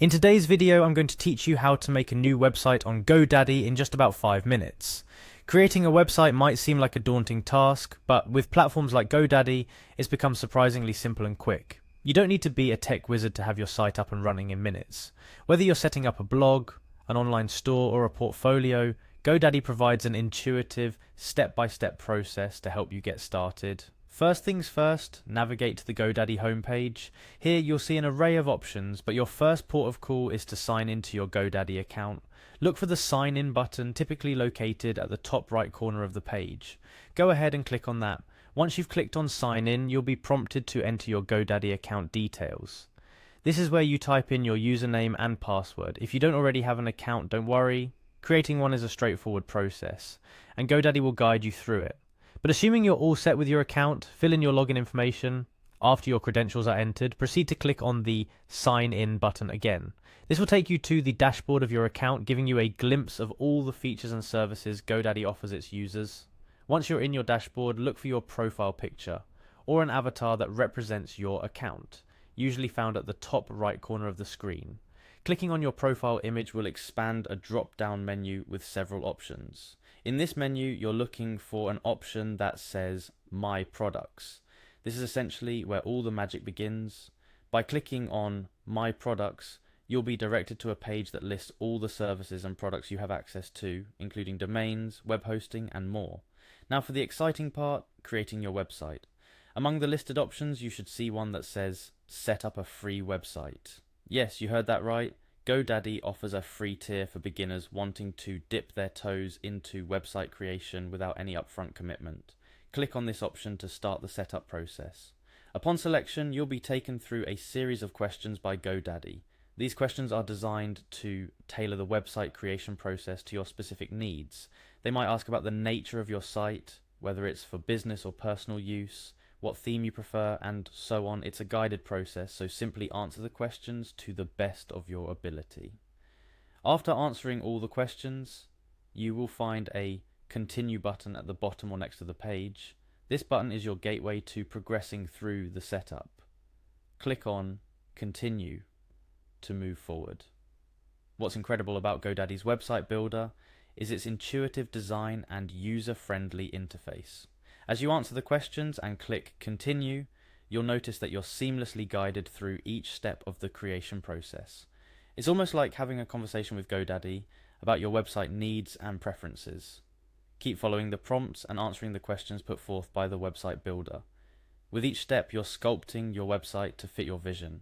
In today's video, I'm going to teach you how to make a new website on Godaddy in just about 5 minutes. Creating a website might seem like a daunting task, but with platforms like Godaddy, it's become surprisingly simple and quick. You don't need to be a tech wizard to have your site up and running in minutes. Whether you're setting up a blog, an online store, or a portfolio, Godaddy provides an intuitive, step-by-step process to help you get started. First things first, navigate to the Godaddy homepage. Here you'll see an array of options, but your first port of call is to sign into your Godaddy account. Look for the sign in button, typically located at the top right corner of the page. Go ahead and click on that. Once you've clicked on sign in, you'll be prompted to enter your Godaddy account details. This is where you type in your username and password. If you don't already have an account, don't worry. Creating one is a straightforward process, and Godaddy will guide you through it. But assuming you're all set with your account, fill in your login information. After your credentials are entered, proceed to click on the Sign In button again. This will take you to the dashboard of your account, giving you a glimpse of all the features and services Godaddy offers its users. Once you're in your dashboard, look for your profile picture, or an avatar that represents your account, usually found at the top right corner of the screen. Clicking on your profile image will expand a drop-down menu with several options. In this menu, you're looking for an option that says My Products. This is essentially where all the magic begins. By clicking on My Products, you'll be directed to a page that lists all the services and products you have access to, including domains, web hosting, and more. Now for the exciting part, creating your website. Among the listed options, you should see one that says Set up a free website. Yes, you heard that right. Godaddy offers a free tier for beginners wanting to dip their toes into website creation without any upfront commitment. Click on this option to start the setup process. Upon selection, you'll be taken through a series of questions by Godaddy. These questions are designed to tailor the website creation process to your specific needs. They might ask about the nature of your site, whether it's for business or personal use, what theme you prefer, and so on. It's a guided process, so simply answer the questions to the best of your ability. After answering all the questions, you will find a Continue button at the bottom or next to the page. This button is your gateway to progressing through the setup. Click on Continue to move forward. What's incredible about Godaddy's website builder is its intuitive design and user-friendly interface. As you answer the questions and click Continue, you'll notice that you're seamlessly guided through each step of the creation process. It's almost like having a conversation with Godaddy about your website needs and preferences. Keep following the prompts and answering the questions put forth by the website builder. With each step, you're sculpting your website to fit your vision.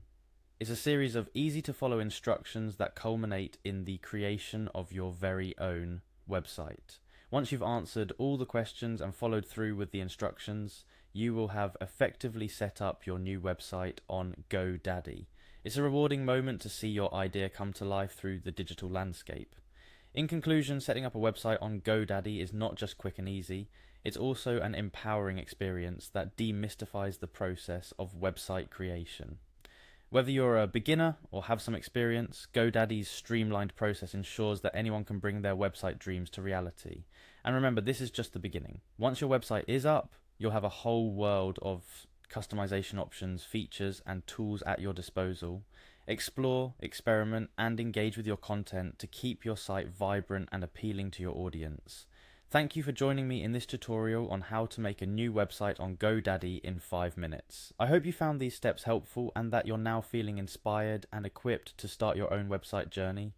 It's a series of easy-to-follow instructions that culminate in the creation of your very own website. Once you've answered all the questions and followed through with the instructions, you will have effectively set up your new website on Godaddy. It's a rewarding moment to see your idea come to life through the digital landscape. In conclusion, setting up a website on Godaddy is not just quick and easy, it's also an empowering experience that demystifies the process of website creation. Whether you're a beginner or have some experience, Godaddy's streamlined process ensures that anyone can bring their website dreams to reality. And remember, this is just the beginning. Once your website is up, you'll have a whole world of customization options, features, and tools at your disposal. Explore, experiment, and engage with your content to keep your site vibrant and appealing to your audience. Thank you for joining me in this tutorial on how to make a new website on Godaddy in 5 minutes. I hope you found these steps helpful and that you're now feeling inspired and equipped to start your own website journey.